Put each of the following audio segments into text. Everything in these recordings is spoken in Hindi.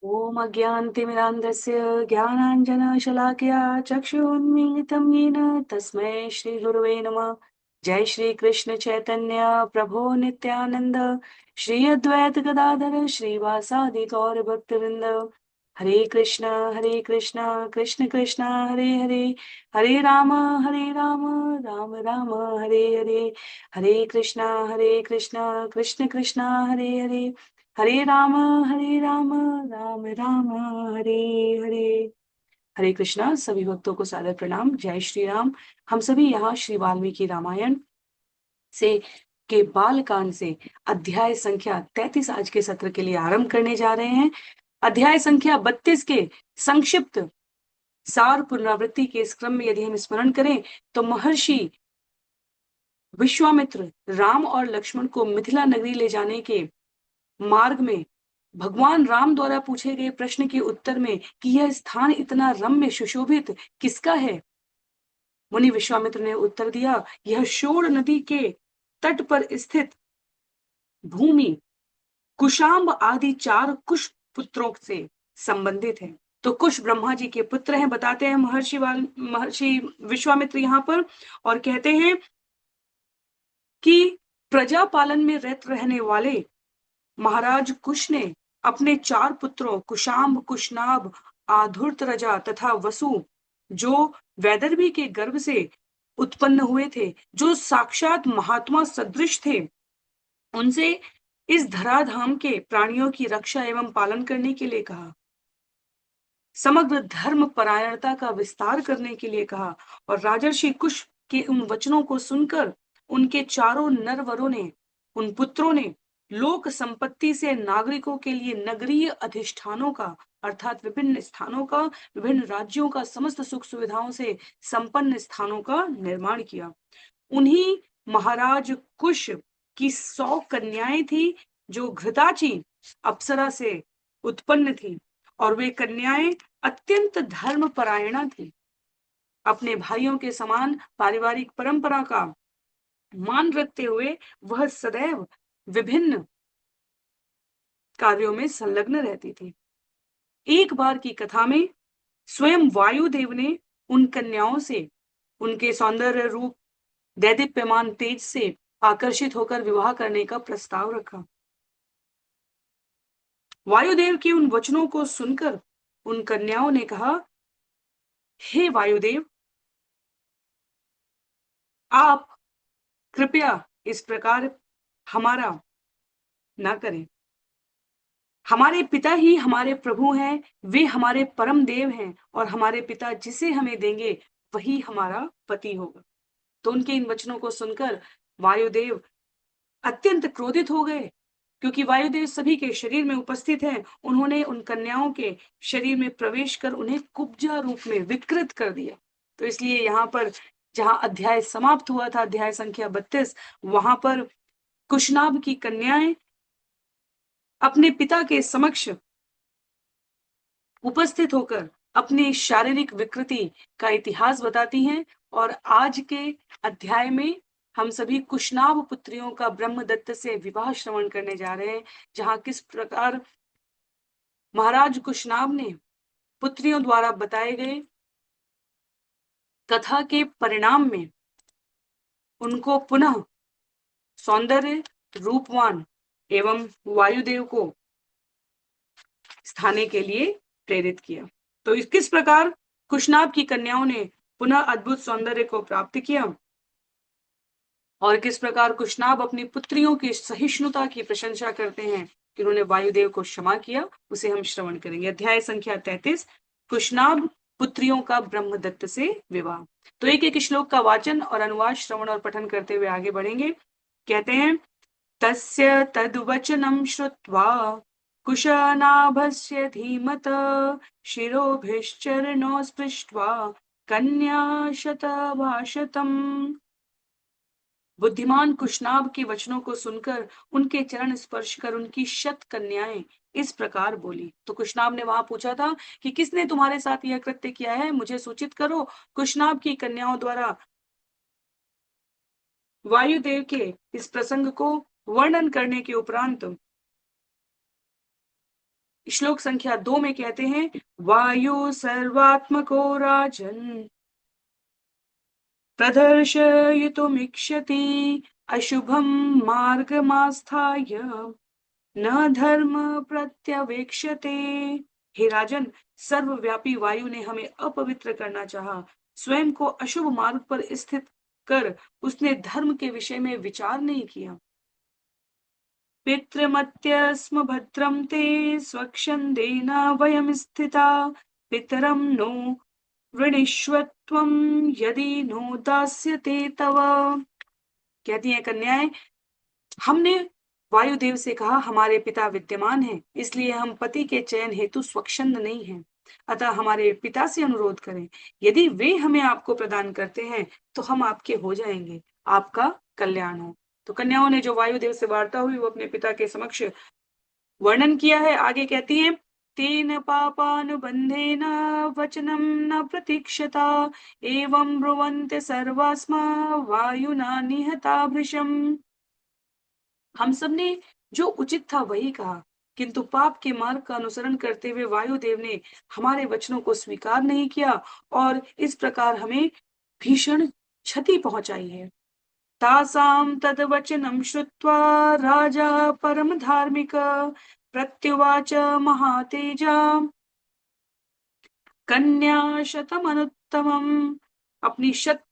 ॐ अज्ञानतिमिरान्धस्य ज्ञानाञ्जनशलाकया चक्षुरुन्मीलितं येन तस्मै श्रीगुरुवे नमः। जय श्री कृष्ण चैतन्य प्रभो नित्यानंद श्री अद्वैत गदाधर श्रीवासादि गौर भक्तवृंद। हरे कृष्ण कृष्ण कृष्ण हरे हरे, हरे राम राम राम हरे हरे। हरे कृष्ण कृष्ण कृष्ण हरे हरे, हरे राम राम राम राम हरे हरे। हरे कृष्णा। सभी भक्तों को सादर प्रणाम। जय श्री राम। हम सभी यहाँ श्री वाल्मीकि रामायण से के बाल कांड से अध्याय संख्या 33 आज के सत्र के लिए आरंभ करने जा रहे हैं। अध्याय संख्या 32 के संक्षिप्त सार पुनरावृत्ति के इस क्रम में यदि हम स्मरण करें तो महर्षि विश्वामित्र राम और लक्ष्मण को मिथिला नगरी ले जाने के मार्ग में भगवान राम द्वारा पूछे गए प्रश्न के उत्तर में कि यह स्थान इतना रम्य सुशोभित किसका है, मुनि विश्वामित्र ने उत्तर दिया, यह शोर नदी के तट पर स्थित भूमि कुशाम्ब आदि 4 कुश पुत्रों से संबंधित है। तो कुश ब्रह्मा जी के पुत्र हैं, बताते हैं महर्षि विश्वामित्र यहाँ पर, और कहते हैं कि प्रजा पालन में रत रहने वाले महाराज कुश ने अपने 4 पुत्रों कुशाम्ब, कुशनाभ, आधुर्तरजा तथा वसु, जो वैदर्भी के गर्भ से उत्पन्न हुए थे, जो साक्षात महात्मा सदृश थे, उनसे इस धराधाम के प्राणियों की रक्षा एवं पालन करने के लिए कहा, समग्र धर्म परायणता का विस्तार करने के लिए कहा। और राजर्षि कुश के उन वचनों को सुनकर उनके चारों नरवरों ने, उन पुत्रों ने लोक संपत्ति से नागरिकों के लिए नगरीय अधिष्ठानों का, अर्थात विभिन्न स्थानों का, विभिन्न राज्यों का, समस्त सुख सुविधाओं से संपन्न स्थानों का निर्माण किया। उन्हीं महाराज कुश की 100 कन्याएं थी जो घृताची अप्सरा से उत्पन्न थी, और वे कन्याएं अत्यंत धर्म परायणा थी। अपने भाइयों के समान पारिवारिक परंपरा का मान रखते हुए वह सदैव विभिन्न कार्यों में संलग्न रहती थी। एक बार की कथा में स्वयं वायुदेव ने उन कन्याओं से उनके सौंदर्य रूप, दैदीप्यमान तेज से आकर्षित होकर विवाह करने का प्रस्ताव रखा। वायुदेव के उन वचनों को सुनकर उन कन्याओं ने कहा, हे वायुदेव, आप कृपया इस प्रकार हमारा ना करें। हमारे पिता ही हमारे प्रभु हैं, वे हमारे परम देव हैं, और हमारे पिता जिसे हमें देंगे वही हमारा पति होगा। तो उनके इन वचनों को सुनकर वायुदेव अत्यंत क्रोधित हो गए, क्योंकि वायुदेव सभी के शरीर में उपस्थित हैं। उन्होंने उन कन्याओं के शरीर में प्रवेश कर उन्हें कुब्जा रूप में विकृत कर दिया। तो इसलिए यहाँ पर जहां अध्याय समाप्त हुआ था, अध्याय संख्या 32, वहां पर कुशनाभ की कन्याएं अपने पिता के समक्ष उपस्थित होकर अपनी शारीरिक विकृति का इतिहास बताती हैं। और आज के अध्याय में हम सभी कुशनाभ पुत्रियों का ब्रह्मदत्त से विवाह श्रवण करने जा रहे हैं, जहां किस प्रकार महाराज कुशनाभ ने पुत्रियों द्वारा बताए गए कथा के परिणाम में उनको पुनः सौंदर्य, रूपवान एवं वायुदेव को स्थाने के लिए प्रेरित किया। तो किस प्रकार कुशनाभ की कन्याओं ने पुनः अद्भुत सौंदर्य को प्राप्त किया, और किस प्रकार कुशनाभ अपनी पुत्रियों की सहिष्णुता की प्रशंसा करते हैं कि उन्होंने वायुदेव को क्षमा किया, उसे हम श्रवण करेंगे। अध्याय संख्या 33, कुशनाभ पुत्रियों का ब्रह्मदत्त से विवाह। तो एक एक श्लोक का वाचन और अनुवाद, श्रवण और पठन करते हुए आगे बढ़ेंगे। कहते हैं, तस्य तद्वचनं श्रुत्वा कुशनाभस्य धीमत शिरोभिश्चरणौ स्पृष्ट्वा कन्या शतभाषतम्। बुद्धिमान कुशनाभ के वचनों को सुनकर उनके चरण स्पर्श कर उनकी 100 कन्याएं इस प्रकार बोली। तो कुशनाभ ने वहां पूछा था कि किसने तुम्हारे साथ यह कृत्य किया है, मुझे सूचित करो। कुशनाभ की कन्याओं द्वारा वायुदेव के इस प्रसंग को वर्णन करने के उपरांत श्लोक संख्या 2 में कहते हैं, वायु सर्वात्मको राजन प्रदर्शयितुमिच्छति अशुभं मार्गमास्थाय न धर्म प्रत्यवेक्ष्यते। हे राजन, सर्वव्यापी वायु ने हमें अपवित्र करना चाहा। स्वयं को अशुभ मार्ग पर स्थित कर उसने धर्म के विषय में विचार नहीं किया। पितृमत्यस्म भद्रं ते स्वच्छन्देन वयं स्थिता पितरं नो वृणीष्वत्वं यदि नो दास्यते तव। कहती हैं कन्याएं, हमने वायुदेव से कहा, हमारे पिता विद्यमान हैं, इसलिए हम पति के चयन हेतु स्वच्छंद नहीं हैं। अतः हमारे पिता से अनुरोध करें, यदि वे हमें आपको प्रदान करते हैं तो हम आपके हो जाएंगे, आपका कल्याण हो। तो कन्याओं ने जो वायुदेव से वार्ता हुई वो अपने पिता के समक्ष वर्णन किया है। आगे कहती हैं, तेन पापानुबंधेन वचनम न प्रतीक्षता एवं ब्रुवन्ते सर्वास्मा वायुना निहता भृशम। हम सब ने जो उचित था वही कहा, किंतु पाप के मार्ग का अनुसरण करते हुए वायुदेव ने हमारे वचनों को स्वीकार नहीं किया और इस प्रकार हमें भीषण क्षति पहुंचाई है। तासाम तद्वचनम श्रुत्वा राजा परम धार्मिक प्रत्युवाच महातेजा कन्या शतमनुत्तमम्। अपनी शत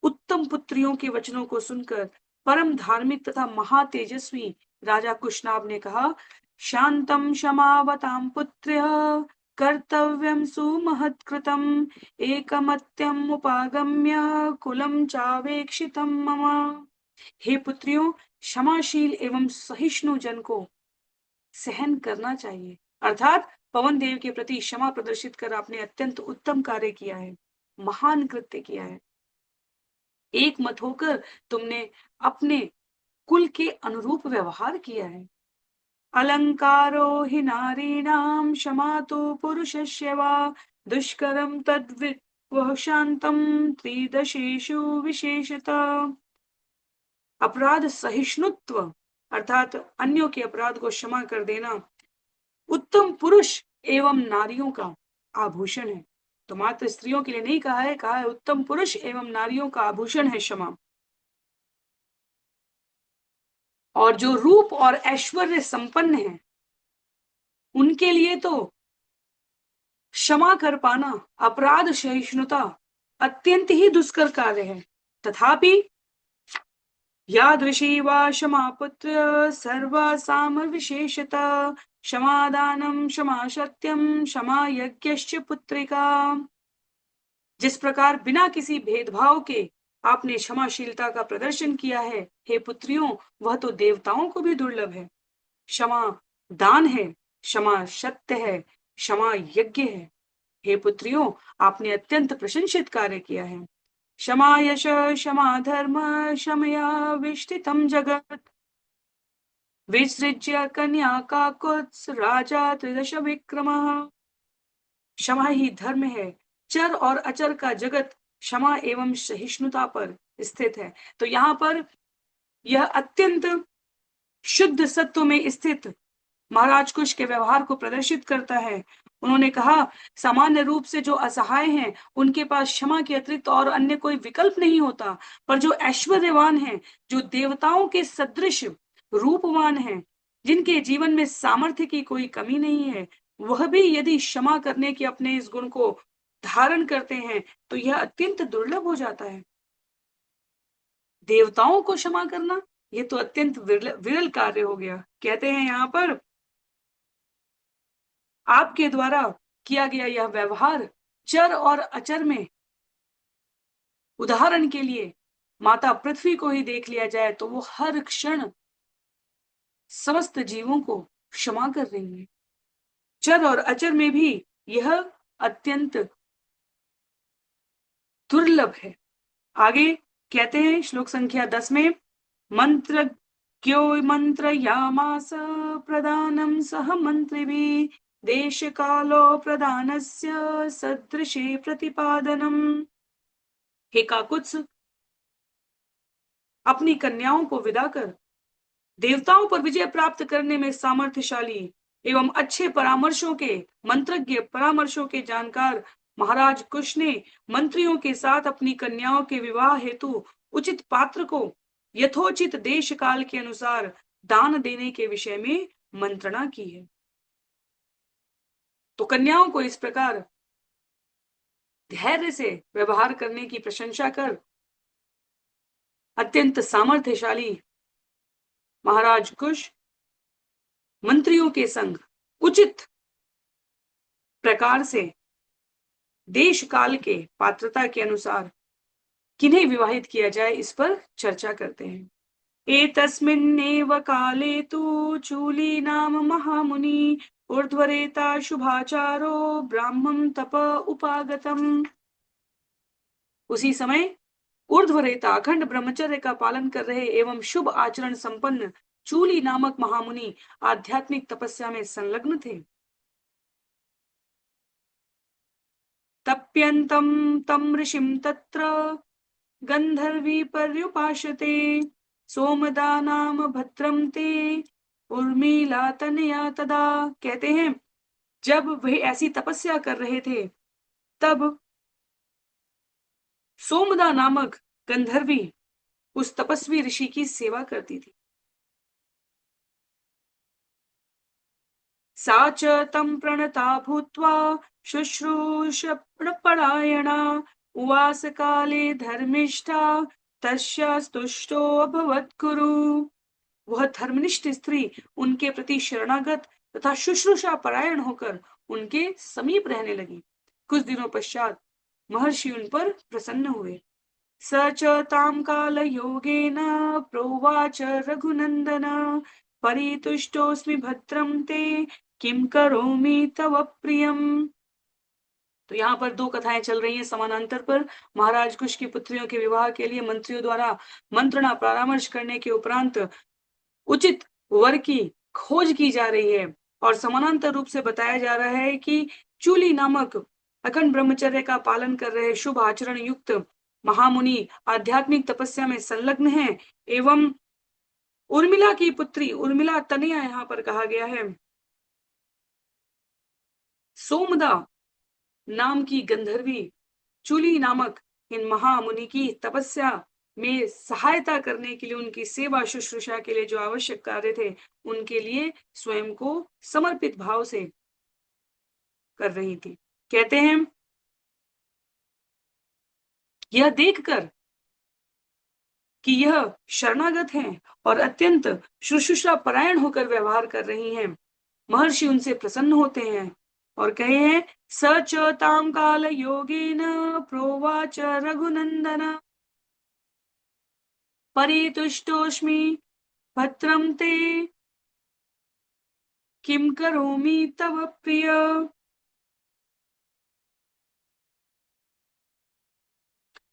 उत्तम पुत्रियों के वचनों को सुनकर परम धार्मिक तथा महातेजस्वी राजा कुशनाभ ने कहा, शांतम क्षमावताम पुत्र्य कर्तव्यम सुमहत्कृतम एकमत्यम उपागम्य कुलम चावेक्षितम मम। हे पुत्रियों, क्षमाशील एवं सहिष्णु जन को सहन करना चाहिए, अर्थात पवन देव के प्रति क्षमा प्रदर्शित कर आपने अत्यंत उत्तम कार्य किया है, महान कृत्य किया है। एक मत होकर तुमने अपने कुल के अनुरूप व्यवहार किया है। अलंकारो हि नारीणाम क्षमा तो पुरुषस्य वा दुष्करम तद्विद् शांतम त्रिदशेषु विशेषतः। अपराध सहिष्णुत्व अर्थात अन्यों के अपराध को क्षमा कर देना उत्तम पुरुष एवं नारियों का आभूषण है। तो मात्र स्त्रियों के लिए नहीं कहा है, कहा है उत्तम पुरुष एवं नारियों का आभूषण है क्षमा। और जो रूप और ऐश्वर्य संपन्न है उनके लिए तो क्षमा कर पाना, अपराध सहिष्णुता अत्यंत ही दुष्कर कार्य है। तथापि यादृशी वा क्षमा पुत्र सर्वासाम विशेषता क्षमादानम क्षमा सत्यम क्षमा यज्ञश्च पुत्रिका। जिस प्रकार बिना किसी भेदभाव के आपने क्षमाशीलता का प्रदर्शन किया है, हे पुत्रियों, वह तो देवताओं को भी दुर्लभ है। क्षमा दान है, क्षमा सत्य है, क्षमा यज्ञ है। हे पुत्रियों, आपने अत्यंत प्रशंसित कार्य किया है। क्षमा यश क्षमा धर्म क्षमया विष्ठितम जगत विसृज्य कन्या काकुत्स राजा त्रिदश विक्रम। क्षमा ही धर्म है, चर और अचर का जगत क्षमा एवं सहिष्णुता पर स्थित है। तो यहाँ पर यह अत्यंत शुद्ध सत्व में स्थित महाराज कुश के व्यवहार को प्रदर्शित करता है। उन्होंने कहा, सामान्य रूप से जो असहाय हैं उनके पास क्षमा के अतिरिक्त और अन्य कोई विकल्प नहीं होता, पर जो ऐश्वर्यवान हैं, जो देवताओं के सदृश रूपवान हैं, जिनके जीवन में सामर्थ्य की कोई कमी नहीं है, वह भी यदि क्षमा करने के अपने इस गुण को धारण करते हैं तो यह अत्यंत दुर्लभ हो जाता है। देवताओं को क्षमा करना यह तो अत्यंत विरल कार्य हो गया। कहते हैं यहाँ पर, आपके द्वारा किया गया यह व्यवहार चर और अचर में, उदाहरण के लिए माता पृथ्वी को ही देख लिया जाए तो वो हर क्षण समस्त जीवों को क्षमा कर रही है। चर और अचर में भी यह अत्यंत दुर्लभ है। आगे कहते हैं श्लोक संख्या 10 में, मंत्र क्यो मंत्र यामास प्रदानम सह मंत्रिभिः देश कालो प्रदानस्य सदृशे प्रतिपादनम। हे काकुत्स, अपनी कन्याओं को विदा कर देवताओं पर विजय प्राप्त करने में सामर्थ्यशाली एवं अच्छे परामर्शों के, मंत्रज्ञ परामर्शों के जानकार महाराज कुश ने मंत्रियों के साथ अपनी कन्याओं के विवाह हेतु उचित पात्र को यथोचित देश काल के अनुसार दान देने के विषय में मंत्रणा की है। तो कन्याओं को इस प्रकार धैर्य से व्यवहार करने की प्रशंसा कर अत्यंत सामर्थ्यशाली महाराज कुश मंत्रियों के संग उचित प्रकार से देश काल के पात्रता के अनुसार किन्हें विवाहित किया जाए इस पर चर्चा करते हैं। एतस्मिन्नेव काले तु चूली नाम महामुनि ऊर्ध्वरेता शुभाचारो ब्राह्मं तप उपागतम। उसी समय ऊर्ध्वरेता अखंड ब्रह्मचर्य का पालन कर रहे एवं शुभ आचरण संपन्न चूली नामक महामुनि आध्यात्मिक तपस्या में संलग्न थे। तप्यन्तं तं ऋषिं तत्र गंधर्वी पर्युपासते सोमदा नाम भद्रम ते उर्मिला तनया तदा। कहते हैं जब वे ऐसी तपस्या कर रहे थे तब सोमदा नामक गंधर्वी उस तपस्वी ऋषि की सेवा करती थी। सा च तं प्रणता भूत्वा शुश्रूषपरायणा उवास काले धर्मिष्ठा तस्यास्तुष्टो अभवत् कुरु। वह धर्मनिष्ठ स्त्री उनके प्रति शरणागत तथा शुश्रूषा परायण होकर उनके समीप रहने लगी। कुछ दिनों पश्चात महर्षि उन पर प्रसन्न हुए। स च तां कालयोगेन प्रोवाच रघुनंदन परितुष्टोऽस्मि भद्रं ते किं करोमि तव प्रियम। तो यहाँ पर दो कथाएं चल रही हैं समानांतर पर। महाराज कुश की पुत्रियों के विवाह के लिए मंत्रियों द्वारा मंत्रणा परामर्श करने के उपरांत उचित वर की खोज की जा रही है और समानांतर रूप से बताया जा रहा है कि चूली नामक अखंड ब्रह्मचर्य का पालन कर रहे शुभ आचरण युक्त महामुनि आध्यात्मिक तपस्या में संलग्न हैं एवं उर्मिला की पुत्री उर्मिला तनया यहाँ पर कहा गया है सोमदा नाम की गंधर्वी चूली नामक इन महामुनि की तपस्या में सहायता करने के लिए उनकी सेवा शुश्रूषा के लिए जो आवश्यक कार्य थे उनके लिए स्वयं को समर्पित भाव से कर रही थी। कहते हैं यह देखकर कि यह शरणागत हैं और अत्यंत शुश्रूषा परायण होकर व्यवहार कर रही हैं महर्षि उनसे प्रसन्न होते हैं और कहे हैं स च तां काल योगेन प्रोवाच रघुनंदन परितुष्टोऽस्मि भद्रं ते किं करोमि तव प्रिय।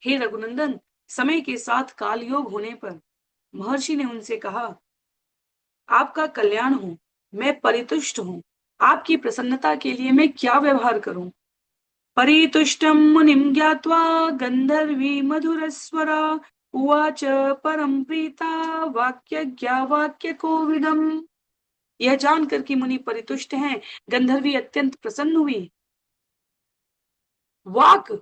हे रघुनंदन समय के साथ काल योग होने पर महर्षि ने उनसे कहा आपका कल्याण हो, मैं परितुष्ट हूं, आपकी प्रसन्नता के लिए मैं क्या व्यवहार करूं। परितुष्टं मुनिं ज्ञात्वा गंधर्वी मधुरस्वरा उवाच परम प्रीता वाक्यज्ञा वाक्य कोविदम। यह जानकर कि मुनि परितुष्ट हैं गंधर्वी अत्यंत प्रसन्न हुई। वाक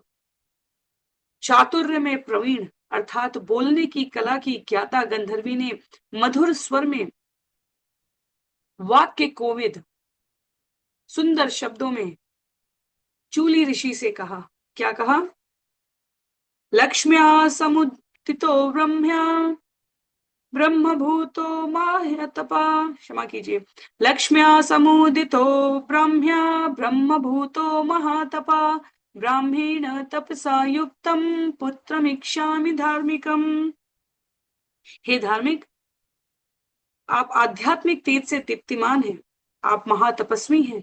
चातुर्य में प्रवीण अर्थात बोलने की कला की ज्ञाता गंधर्वी ने मधुर स्वर में वाक्य कोविद सुंदर शब्दों में चूली ऋषि से कहा। क्या कहा। लक्ष्म्या समुदितो ब्रह्म्या ब्रह्मभूतो माह्यतपा। क्षमा कीजिए। लक्ष्म्या समुदितो ब्रह्म्या ब्रह्मभूतो महातपा ब्राह्मीण तपसा युक्तम पुत्रमिच्छामि धार्मिकम। हे धार्मिक आप आध्यात्मिक तेज से दीप्तिमान हैं, आप महातपस्वी हैं,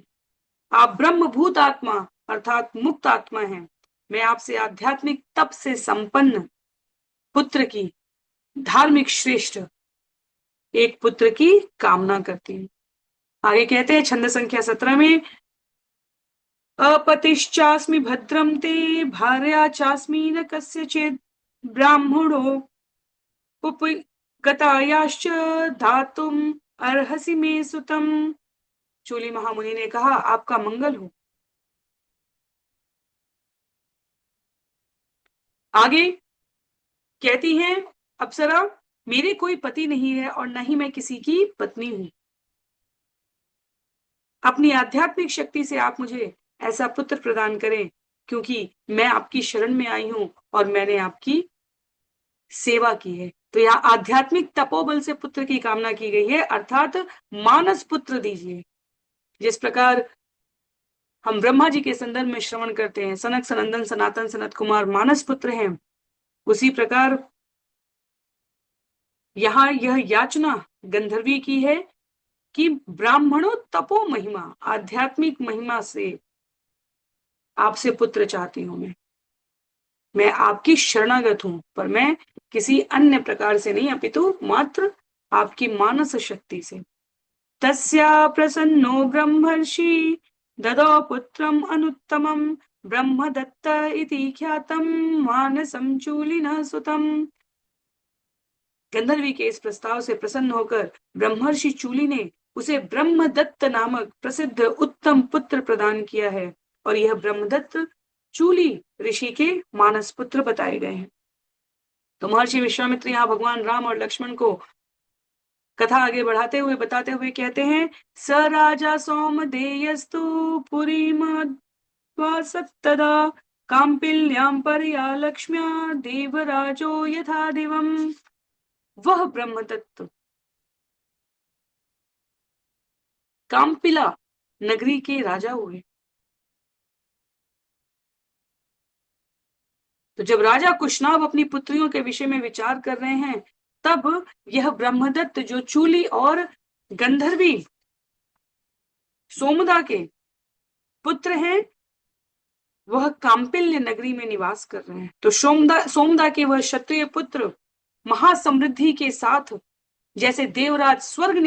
आप ब्रह्मभूत आत्मा अर्थात मुक्त आत्मा हैं। मैं आपसे आध्यात्मिक तप से संपन्न पुत्र की धार्मिक श्रेष्ठ एक पुत्र की कामना करती हूं। आगे कहते हैं छंद संख्या 17 में अपतिश्चास्मि भद्रम ते भार्या चास्मि न कस्यचित् ब्राह्मणो उपगतायाश्च धातुम अर्हसि मे सुतम। चूली महामुनि ने कहा, आपका मंगल हो। आगे कहती हैं अप्सरा, मेरे कोई पति नहीं है और न ही मैं किसी की पत्नी हूं। अपनी आध्यात्मिक शक्ति से आप मुझे ऐसा पुत्र प्रदान करें, क्योंकि मैं आपकी शरण में आई हूं और मैंने आपकी सेवा की है। तो यहाँ आध्यात्मिक तपोबल से पुत्र की कामना की गई है, अर्थात मानस पुत्र दीजिए। जिस प्रकार हम ब्रह्मा जी के संदर्भ में श्रवण करते हैं, सनक सनंदन सनातन सनत कुमार मानस पुत्र हैं, उसी प्रकार यहाँ यह याचना गंधर्वी की है कि ब्राह्मणों तपो महिमा, आध्यात्मिक महिमा से आपसे पुत्र चाहती हूं मैं आपकी शरणागत हूं, पर मैं किसी अन्य प्रकार से नहीं, अपितु मात्र आपकी मानस शक्ति से। तस्या प्रसन्नो ब्रह्मर्षि ददौ पुत्रम अनुत्तमम ब्रह्मदत्त इति ख्यातम मानसम चूलिनः सुतम। गंधर्वी के इस प्रस्ताव से प्रसन्न होकर ब्रह्मर्षि चूली ने उसे ब्रह्मदत्त नामक प्रसिद्ध उत्तम पुत्र प्रदान किया है, और यह ब्रह्मदत्त चूली ऋषि के मानस पुत्र बताए गए हैं। तो महर्षि विश्वामित्र यहाँ भगवान राम और लक्ष्मण को कथा आगे बढ़ाते हुए बताते हुए कहते हैं, स राजा सोमदेयस्तु पुरीमद्वासत्तदा काम्पिल्यां परया लक्ष्म्या देवराजो यथा दिवम। वह ब्रह्मदत्त काम्पिला नगरी के राजा हुए। तो जब राजा कुशनाभ अपनी पुत्रियों के विषय में विचार कर रहे हैं, तब यह ब्रह्मदत्त जो चूली और गंधर्वी सोमदा के पुत्र हैं, वह काम्पिल्य नगरी में निवास कर रहे हैं। तो सोमदा के वह क्षत्रिय पुत्र महासमृद्धि के साथ जैसे देवराज स्वर्ग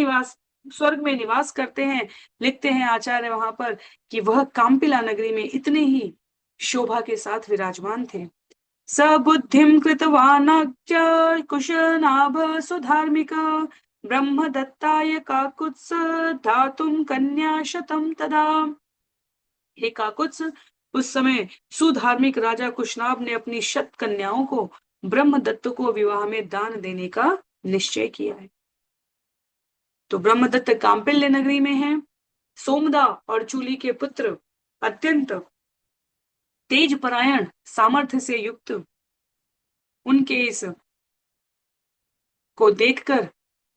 में निवास करते हैं, लिखते हैं आचार्य वहां पर कि वह काम्पिला नगरी में इतने ही शोभा के साथ विराजमान थे। सबुद्धिं कृतवानाच्च कुशनाभ सुधार्मिक ब्रह्मदत्ताय काकुत्स धातुं कन्या शतं तदा। हे काकुत्स, उस समय सुधार्मिक राजा कुशनाभ ने अपनी 100 कन्याओं को ब्रह्मदत्त को विवाह में दान देने का निश्चय किया है। तो ब्रह्मदत्त काम्पिल्य नगरी में है। सोमदा और चूली के पुत्र अत्यंत तेज परायण सामर्थ्य से युक्त, उनके इस को देखकर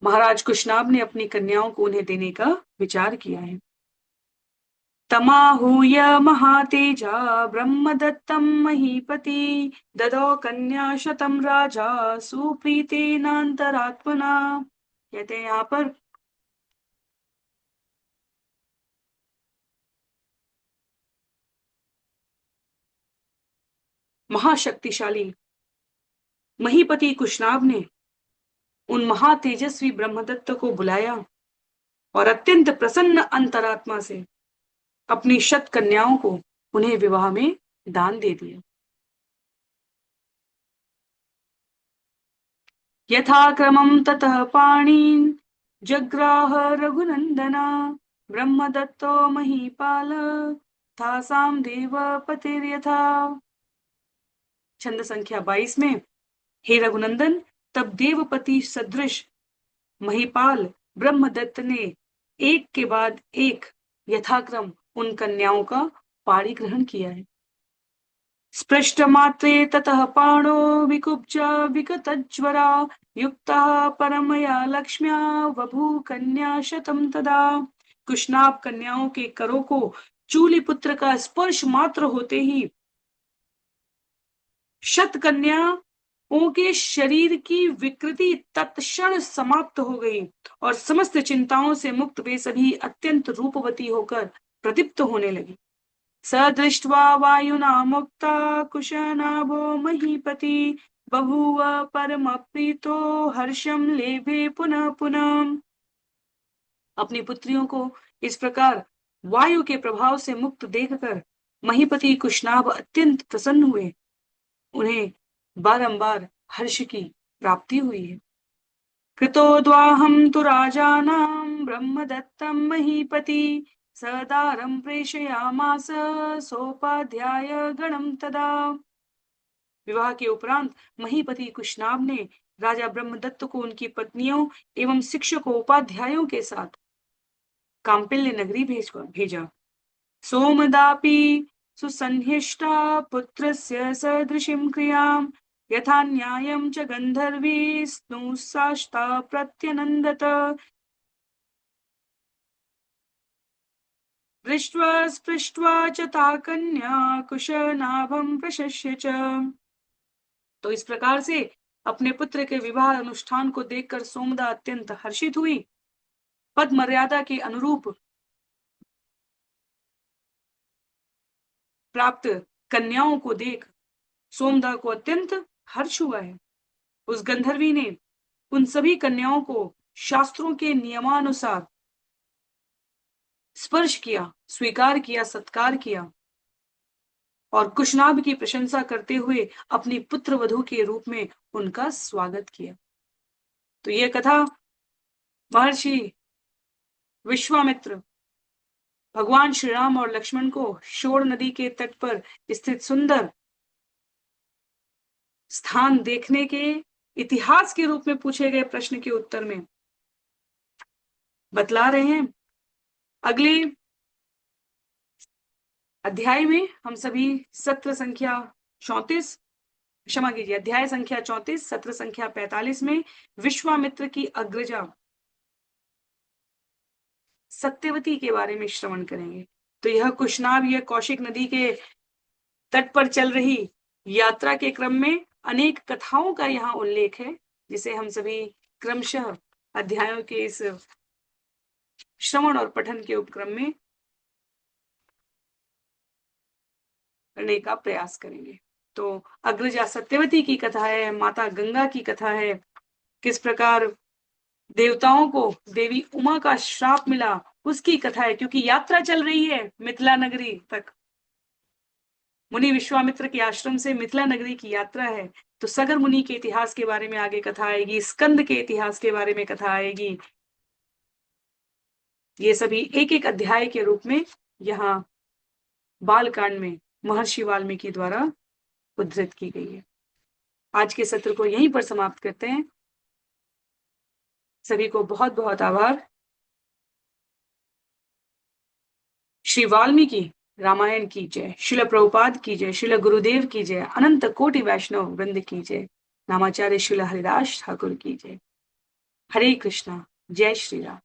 महाराज कुशनाभ ने अपनी कन्याओं को उन्हें देने का विचार किया है। तमाहूय महातेजा ब्रह्मदत्तम महीपति ददौ कन्या शतम राजा सुप्रीतेनांतरात्मना। कहते हैं यहाँ पर महाशक्तिशाली महीपति कुशनाभ ने उन महातेजस्वी ब्रह्मदत्त को बुलाया और अत्यंत प्रसन्न अंतरात्मा से अपनी 100 कन्याओं को उन्हें विवाह में दान दे दिया। यथाक्रमं ततः पाणीन् जग्राह रघुनंदना ब्रह्मदत्तो महीपाल तासाम देवपतिर्यथा। छंद संख्या 22 में, हे रघुनंदन, तब देवपति सदृश महीपाल ब्रह्मदत्त ने एक के बाद एक यथाक्रम उन कन्याओं का पाणी ग्रहण किया है। स्पृष्ट मात्रे ततः पाणो विकुब्ज विगतज्वरा युक्तः परमया लक्ष्म्या वभू कन्या शतम तदा। कुशनाभ कन्याओं के करों को चूली पुत्र का स्पर्श मात्र होते ही 100 कन्याओं के शरीर की विकृति तत्क्षण समाप्त हो गई और समस्त चिंताओं से मुक्त वे सभी अत्यंत रूपवती होकर प्रदीप्त होने लगी। सदृष्ट्वा वायुना मुक्ता कुशनाभो महीपति बभूव परम प्रीतो हर्षम लेभे पुनः पुनः। अपनी पुत्रियों को इस प्रकार वायु के प्रभाव से मुक्त देखकर महीपति कुशनाभ अत्यंत प्रसन्न हुए। उन्हें बारंबार हर्ष की प्राप्ति हुई है। कृतोद्वाहं तु राजानां ब्रह्मदत्तं महीपति सदारं प्रेषयामास सोपाध्याय गणं तदा। विवाह के उपरांत महीपति कुशनाभ ने राजा ब्रह्मदत्त को उनकी पत्नियों एवं शिक्षकों उपाध्यायों के साथ कांपिल्य नगरी भेजा। सोमदापि सुसंहिष्टा पुत्रस्य सदृशीं क्रियां यथा न्यायं च गन्धर्वी स्नुषास्ता प्रत्यनन्दत। दृष्ट्वा स्पृष्ट्वा च ता कन्या कुशनाभं प्रशस्य च। तो इस प्रकार से अपने पुत्र के विवाह अनुष्ठान को देखकर सोमदा अत्यंत हर्षित हुई। पद मर्यादा के अनुरूप प्राप्त कन्याओं को देख सोमदा को अत्यंत हर्ष हुआ है। उस गंधर्वी ने उन सभी कन्याओं को शास्त्रों के नियमानुसार स्पर्श किया, स्वीकार किया, सत्कार किया और कुशनाभ की प्रशंसा करते हुए अपनी पुत्र वधू के रूप में उनका स्वागत किया। तो यह कथा महर्षि विश्वामित्र भगवान श्री राम और लक्ष्मण को शोर नदी के तट पर स्थित सुंदर स्थान देखने के इतिहास के रूप में पूछे गए प्रश्न के उत्तर में बतला रहे हैं। अगले अध्याय में हम सभी सत्र संख्या 34, क्षमा कीजिए, अध्याय संख्या 34 सत्र संख्या 45 में विश्वामित्र की अग्रजा सत्यवती के बारे में श्रवण करेंगे। तो यह कुशनाभ, यह कौशिक नदी के तट पर चल रही यात्रा के क्रम में अनेक कथाओं का यहाँ उल्लेख है, जिसे हम सभी क्रमशः अध्यायों के इस श्रवण और पठन के उपक्रम में करने का प्रयास करेंगे। तो अग्रजा सत्यवती की कथा है, माता गंगा की कथा है, किस प्रकार देवताओं को देवी उमा का श्राप मिला उसकी कथा है, क्योंकि यात्रा चल रही है मिथिला नगरी तक। मुनि विश्वामित्र के आश्रम से मिथिला नगरी की यात्रा है। तो सगर मुनि के इतिहास के बारे में आगे कथा आएगी, स्कंद के इतिहास के बारे में कथा आएगी। ये सभी एक एक अध्याय के रूप में यहाँ बालकांड में महर्षि वाल्मीकि द्वारा उद्धृत की गई है। आज के सत्र को यहीं पर समाप्त करते हैं। सभी को बहुत बहुत आभार। श्री वाल्मीकि रामायण की जय, शिल प्रभुपाद की जय, शिल गुरुदेव की जय, अनंत कोटि वैष्णव वृंद की जय, नामाचार्य शिल हरिदास ठाकुर की जय। हरे कृष्णा, जय श्री राम।